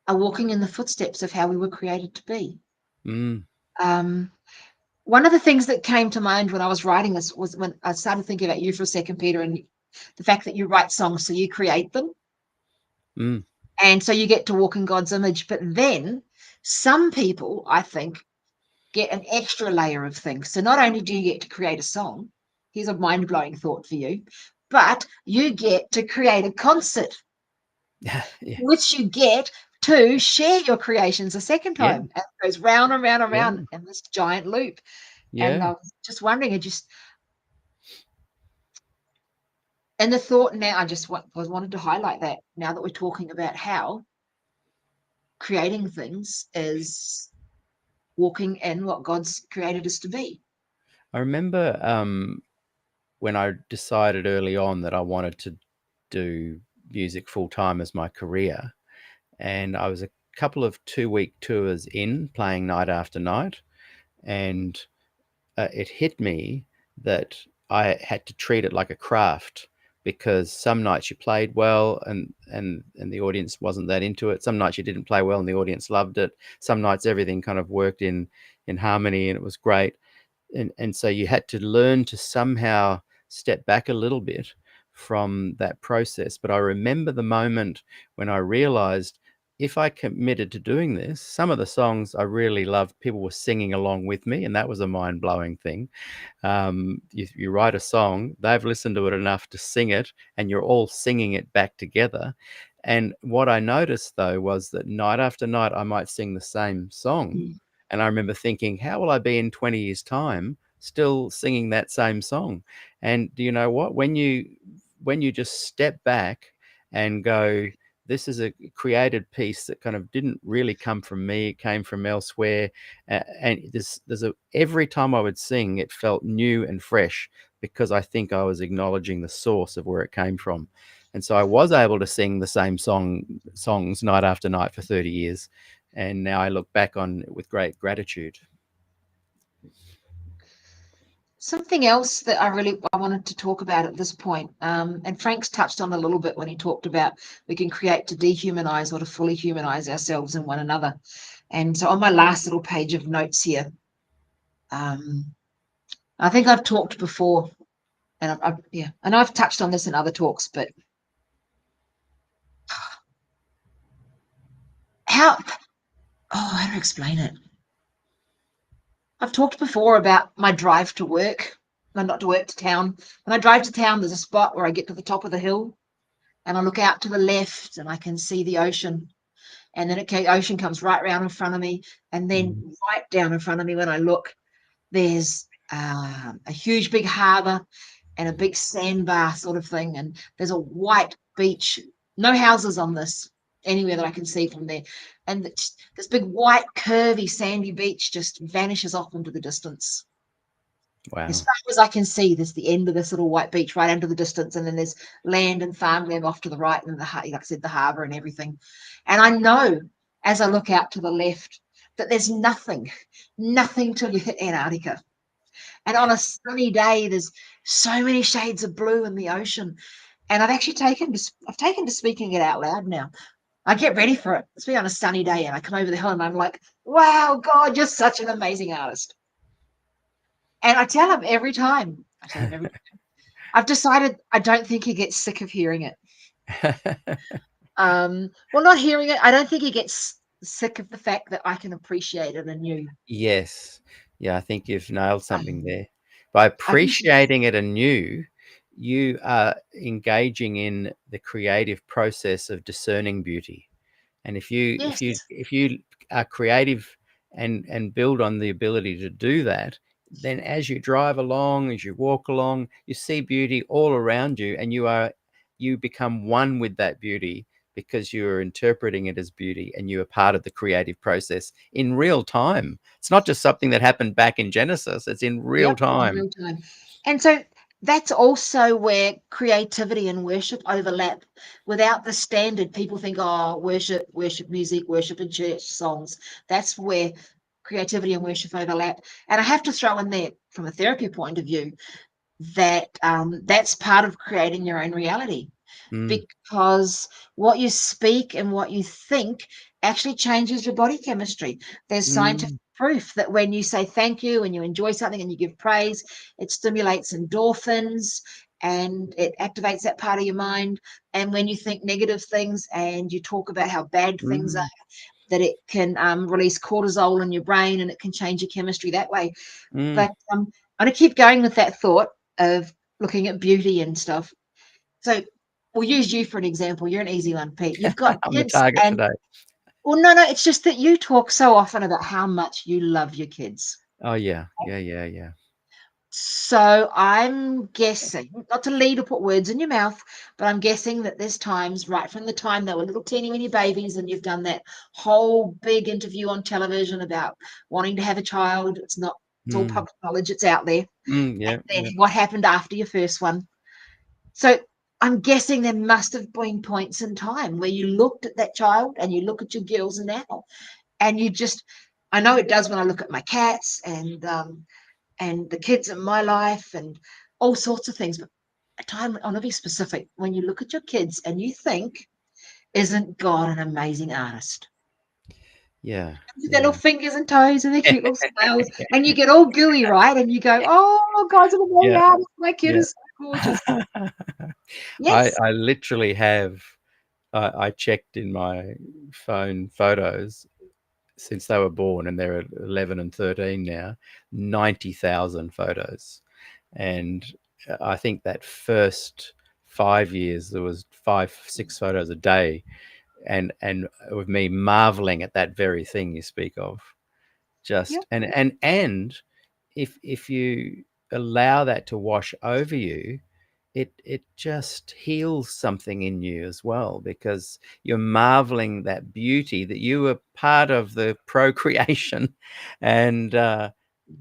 are walking in the footsteps of how we were created to be. One of the things that came to mind when I was writing this was when I started thinking about you for a second, Peter, and the fact that you write songs, so you create them. And so you get to walk in God's image. But then some people, I think, get an extra layer of things. So not only do you get to create a song, here's a mind-blowing thought for you, but you get to create a concert. Yeah. which you get to share your creations a second Yeah. time. And it goes round and round and Yeah. round in this giant loop. And Yeah. I was just wondering, and the thought now, wanted to highlight that now that we're talking about how creating things is walking in what God's created us to be. I remember when I decided early on that I wanted to do music full time as my career, and I was a couple of 2-week tours in playing night after night, and it hit me that I had to treat it like a craft, because some nights you played well and the audience wasn't that into it. Some nights you didn't play well and the audience loved it. Some nights everything kind of worked in harmony and it was great. And so you had to learn to somehow step back a little bit from that process. But I remember the moment when I realized, if I committed to doing this, some of the songs I really loved, people were singing along with me, and that was a mind-blowing thing. You write a song, they've listened to it enough to sing it, and you're all singing it back together. And what I noticed, though, was that night after night, I might sing the same song. Mm. And I remember thinking, how will I be in 20 years' time still singing that same song? And do you know what? When you just step back and go, this is a created piece that kind of didn't really come from me, it came from elsewhere. And every time I would sing, it felt new and fresh, because I think I was acknowledging the source of where it came from. And so I was able to sing the same songs night after night for 30 years. And now I look back on it with great gratitude. Something else that I wanted to talk about at this point, and Frank's touched on a little bit when he talked about we can create to dehumanize or to fully humanize ourselves and one another. And so on my last little page of notes here, I think I've talked before, and I've touched on this in other talks, but how to explain it? I've talked before about my drive to work, not to work, to town. When I drive to town, there's a spot where I get to the top of the hill and I look out to the left and I can see the ocean. And then the ocean comes right round in front of me. And then right down in front of me, when I look, there's a huge big harbour and a big sandbar sort of thing. And there's a white beach, no houses on this anywhere that I can see from there. And this big white curvy sandy beach just vanishes off into the distance. Wow. As far as I can see, there's the end of this little white beach right into the distance, and then there's land and farmland off to the right, and like I said, the harbour and everything. And I know as I look out to the left that there's nothing till you hit Antarctica. And on a sunny day, there's so many shades of blue in the ocean. And I've taken to speaking it out loud now. I get ready for it. It's been on a sunny day, and I come over the hill, and I'm like, "Wow, God, you're such an amazing artist." And I tell him every time. I've decided I don't think he gets sick of hearing it. Well, not hearing it. I don't think he gets sick of the fact that I can appreciate it anew. Yes. Yeah, I think you've nailed something there. By appreciating it anew, you are engaging in the creative process of discerning beauty. And if you are creative and build on the ability to do that, then as you drive along, as you walk along, you see beauty all around you, and you become one with that beauty, because you are interpreting it as beauty and you are part of the creative process in real time. It's not just something that happened back in Genesis, it's in real time. In real time. And so that's also where creativity and worship overlap. Without the standard, people think, oh, worship music, worship in church songs. That's where creativity and worship overlap. And I have to throw in there, from a therapy point of view, that that's part of creating your own reality. Because what you speak and what you think actually changes your body chemistry. There's scientific proof that when you say thank you and you enjoy something and you give praise, it stimulates endorphins and it activates that part of your mind. And when you think negative things and you talk about how bad things are, that it can release cortisol in your brain and it can change your chemistry that way. But I'm going to keep going with that thought of looking at beauty and stuff. So we'll use you for an example. You're an easy one, Pete. You've got I'm the kids, target and today. well, no, it's just that you talk so often about how much you love your kids. Oh, yeah. Yeah. So I'm guessing, not to lead or put words in your mouth, but I'm guessing that there's times right from the time they were little teeny weeny babies and you've done that whole big interview on television about wanting to have a child. It's all Mm, public knowledge, it's out there. yeah, And yeah. then what happened after your first one. So I'm guessing there must have been points in time where you looked at that child and you look at your girls now, and you just, I know it does when I look at my cats and the kids in my life and all sorts of things. But a time, I want to be specific, when you look at your kids and you think, isn't God an amazing artist? Yeah. With their little Yeah. fingers and toes and their cute little smiles, and you get all gooey, right? And you go, oh, God's an amazing Yeah. artist. My kid Yeah. is so gorgeous. I Yes. I literally have I checked in my phone photos since they were born, and they're 11 and 13 now, 90,000 photos. And I think that first 5 years, there was 5, 6 photos a day, and with me marveling at that very thing you speak of. Yep. Just and if you allow that to wash over you, it just heals something in you as well, because you're marveling that beauty that you were part of the procreation, and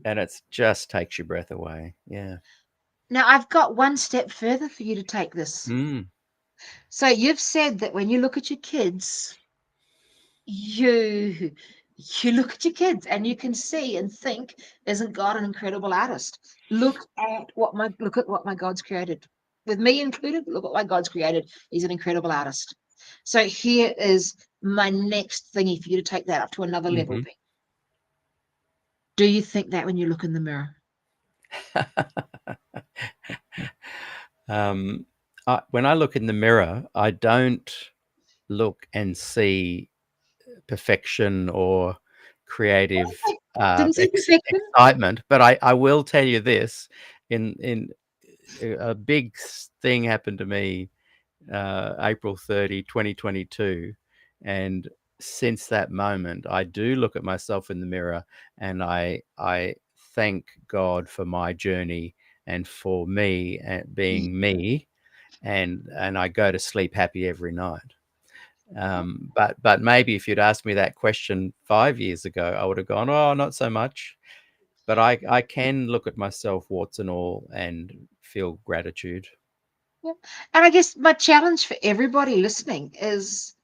it's just takes your breath away. Yeah. Now, I've got one step further for you to take this. Mm. So you've said that when you look at your kids, you you look at your kids and you can see and think, isn't God an incredible artist? Look at what my God's created. With me included, look at what God's created. He's an incredible artist. So here is my next thingy for you to take that up to another level. Hmm. Pete. Do you think that when you look in the mirror? When I look in the mirror, I don't look and see perfection or creative Didn't say perfection. excitement. But I will tell you this: in a big thing happened to me April 30, 2022, and since that moment, I do look at myself in the mirror, and I thank God for my journey and for me and being me, and I go to sleep happy every night. But maybe if you'd asked me that question 5 years ago, I would have gone, oh, not so much. But I can look at myself, warts and all, and feel gratitude. Yeah. And I guess my challenge for everybody listening is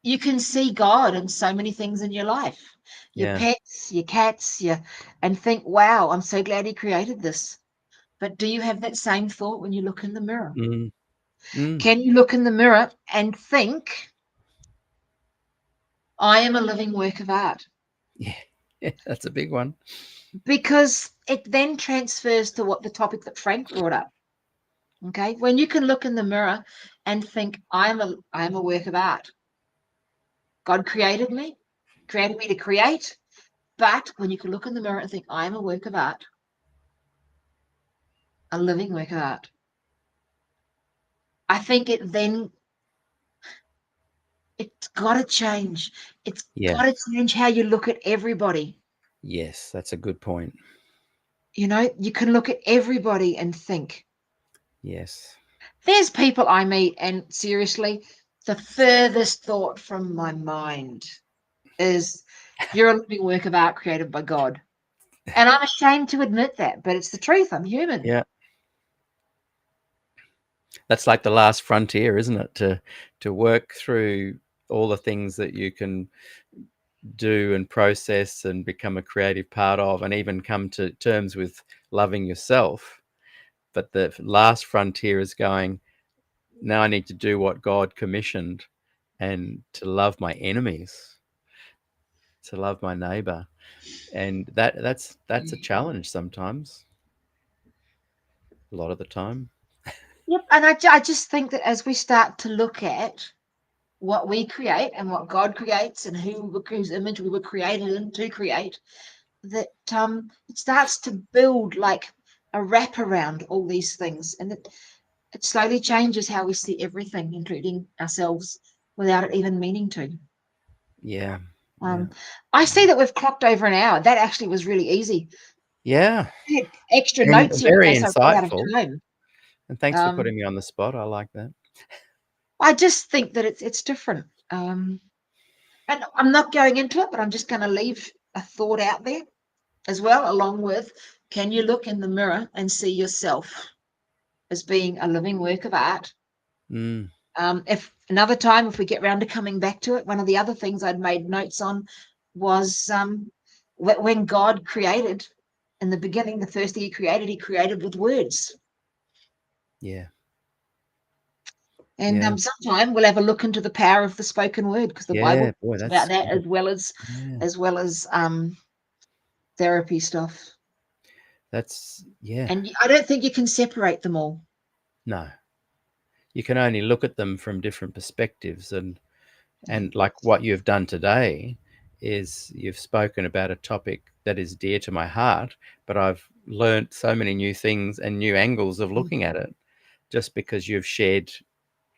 you can see God in so many things in your life, your Yeah. pets, your cats, and think, wow, I'm so glad he created this. But do you have that same thought when you look in the mirror? Mm, mm, Can you look in the mirror and think, I am a living work of art? yeah. Yeah, that's a big one. Because it then transfers to what the topic that Frank brought up. Okay. When you can look in the mirror and think, I am a work of art. God created me to create. But when you can look in the mirror and think, I am a work of art, a living work of art, I think it's got to change. It's Yeah. got to change how you look at everybody. Yes, that's a good point. You can look at everybody and think, Yes. there's people I meet, and seriously, the furthest thought from my mind is, you're a living work of art created by God. And I'm ashamed to admit that, but it's the truth. I'm human. Yeah. That's like the last frontier, isn't it? To work through all the things that you can do and process and become a creative part of, and even come to terms with loving yourself. But the last frontier is going, now I need to do what God commissioned, and to love my enemies, to love my neighbor. And that's a challenge sometimes, a lot of the time. Yep. And I just think that as we start to look at what we create and what God creates and whose image we were created in to create, that it starts to build like a wrap around all these things. And it slowly changes how we see everything, including ourselves, without it even meaning to. Yeah. I see that we've clocked over an hour. That actually was really easy. Yeah. I had extra And notes here in very case I ran out of insightful. time. And thanks for putting me on the spot. I like that. I just think that it's different. And I'm not going into it, but I'm just going to leave a thought out there as well, along with, can you look in the mirror and see yourself as being a living work of art? Mm. If another time, if we get round to coming back to it, one of the other things I'd made notes on was when God created in the beginning, the first thing he created with words. Yeah. And Yeah. sometime we'll have a look into the power of the spoken word, because the Bible Yeah. Boy, talks about that's that, as well as therapy stuff. yeah. And I don't think you can separate them all. No. You can only look at them from different perspectives, and like what you've done today is you've spoken about a topic that is dear to my heart, but I've learned so many new things and new angles of looking at it just because you've shared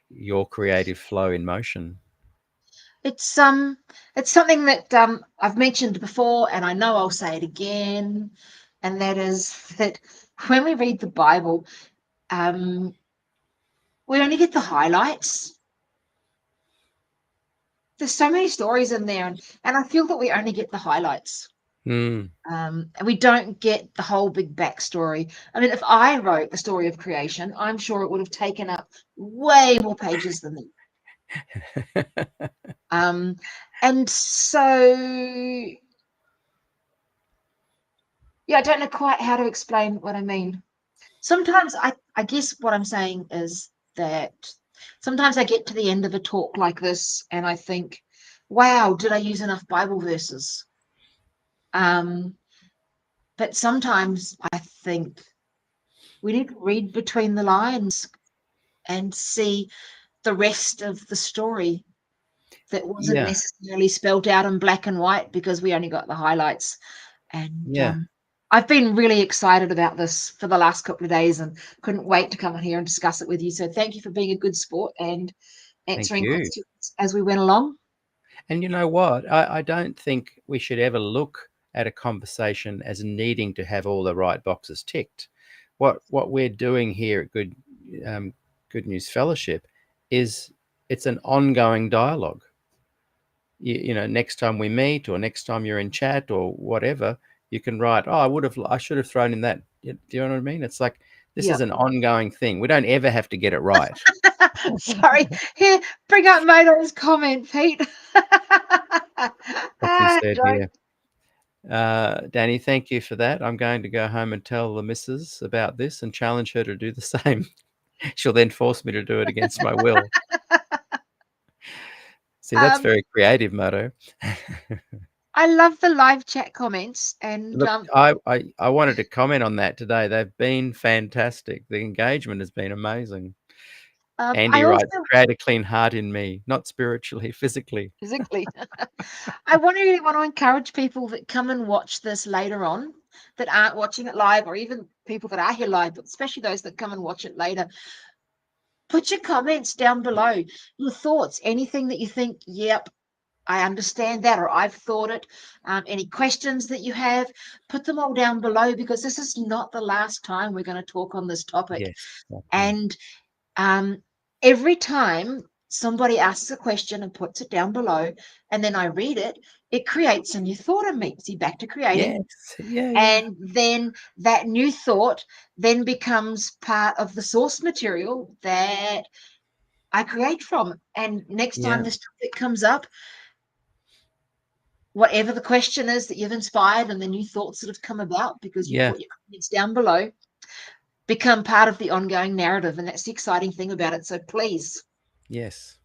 your creative flow in motion. It's something that I've mentioned before, and I know I'll say it again, and that is that when we read the Bible, we only get the highlights. There's so many stories in there, and I feel that we only get the highlights. Mm. And we don't get the whole big backstory. I mean, if I wrote the story of creation, I'm sure it would have taken up way more pages than that. And so, yeah, I don't know quite how to explain what I mean. Sometimes I guess what I'm saying is that sometimes I get to the end of a talk like this and I think, wow, did I use enough Bible verses? But sometimes I think we need to read between the lines and see the rest of the story that wasn't Yeah. necessarily spelled out in black and white because we only got the highlights. And Yeah. I've been really excited about this for the last couple of days and couldn't wait to come in here and discuss it with you. So thank you for being a good sport and Thank answering you. questions as we went along. And you know what? I don't think we should ever look at a conversation as needing to have all the right boxes ticked. What we're doing here at Good News Fellowship is it's an ongoing dialogue. You know, next time we meet or next time you're in chat or whatever, you can write, oh, I should have thrown in that. Do you know what I mean? It's like this Yeah. is an ongoing thing. We don't ever have to get it right. Sorry. Here, bring up Mado's comment, Pete. What's he said Joke. here? Dani, thank you for that. I'm going to go home and tell the missus about this and challenge her to do the same. She'll then force me to do it against my will. See, that's very creative, Mato. I love the live chat comments, and Look, I wanted to comment on that today. They've been fantastic. The engagement has been amazing. Andy I also writes, create a clean heart in me, not spiritually, physically. physically. I really want to encourage people that come and watch this later on, that aren't watching it live, or even people that are here live, but especially those that come and watch it later. Put your comments down below, your thoughts, anything that you think, yep, I understand that, or I've thought it. Any questions that you have, put them all down below, because this is not the last time we're going to talk on this topic. Yes. Okay. And every time somebody asks a question and puts it down below, and then I read it, it creates a new thought in me. See, back to creating. Yes. Yeah. And then that new thought then becomes part of the source material that I create from. And next time this topic comes up, whatever the question is that you've inspired and the new thoughts that have come about because you put your comments down below, become part of the ongoing narrative. And that's the exciting thing about it. So please. Yes.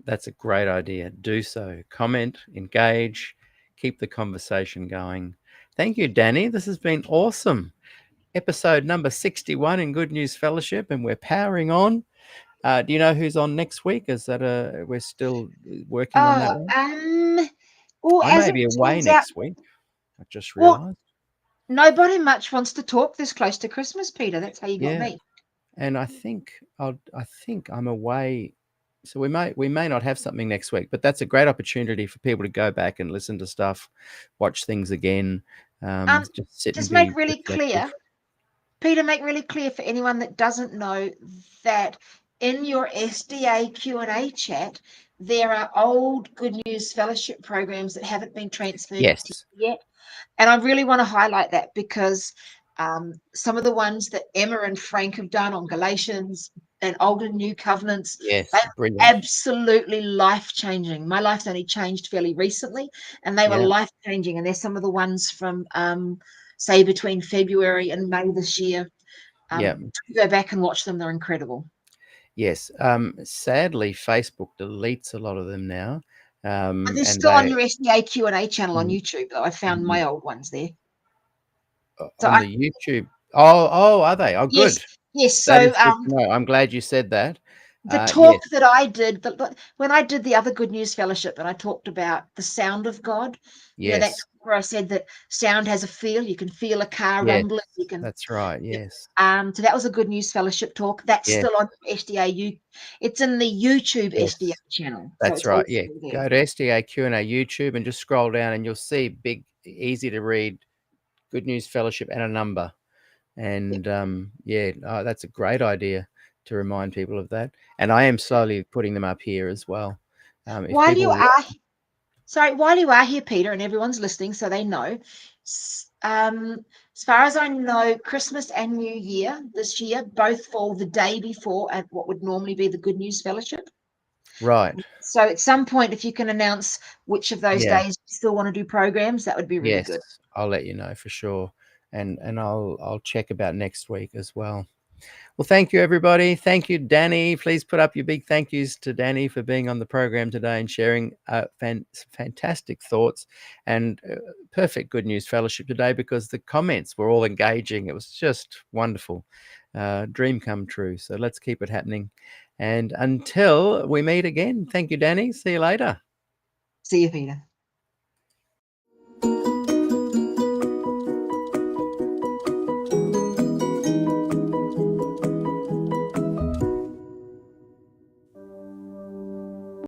That's a great idea. Do so. Comment, engage, keep the conversation going. Thank you, Dani. This has been awesome. Episode number 61 in Good News Fellowship, and we're powering on. Do you know who's on next week? Is that we're still working on that one? Well, I as may it be away turns out, next week. I just realised. nobody much wants to talk this close to Christmas, Peter. That's how you got Yeah. me. and I think I'm away. So we may not have something next week, but that's a great opportunity for people to go back and listen to stuff, watch things again, just sit and Just be make really reflective. clear, Peter, make really clear for anyone that doesn't know that in your SDA Q&A chat, there are old Good News Fellowship programs that haven't been transferred to Yes, you yet. And I really want to highlight that because some of the ones that Emma and Frank have done on Galatians and Old and New Covenants, yes, they're brilliant. absolutely life-changing. My life's only changed fairly recently, and they were Yeah, life-changing. And there's some of the ones from, say, between February and May this year. yeah, Go back and watch them. They're incredible. yes. Sadly, Facebook deletes a lot of them now, But they're and still on they your SDA Q&A channel on mm, YouTube, though. I found mhm, my old ones there. So on I, the YouTube. Oh, are they? Oh, yes, good. yes. That So is good to know. I'm glad you said that. the talk Yes, that I did, when I did the other Good News Fellowship and I talked about the sound of God, that yes, where I said that sound has a feel. You can feel a car yes. rumbling. You can. That's right. Yes, So that was a Good News Fellowship talk. That's yes, still on SDA. It's in the YouTube SDA yes. channel, so That's it's all right. Yeah. still there. Go to SDA Q&A YouTube and just scroll down, and you'll see big, easy to read Good News Fellowship and a number. And that's a great idea to remind people of that. And I am slowly putting them up here as well. If While you people, are while you are here, Peter, and everyone's listening, so they know. As far as I know, Christmas and New Year this year both fall the day before at what would normally be the Good News Fellowship. right? So at some point, if you can announce which of those Yeah. days you still want to do programs, that would be really Yes, good. I'll let you know for sure, and I'll check about next week as well. Well, thank you, everybody. Thank you, Dani. Please put up your big thank yous to Dani for being on the program today and sharing fantastic thoughts and perfect Good News Fellowship today, because the comments were all engaging. It was just wonderful. Dream come true. So let's keep it happening. And until we meet again, thank you, Dani. See you later. See you, Peter.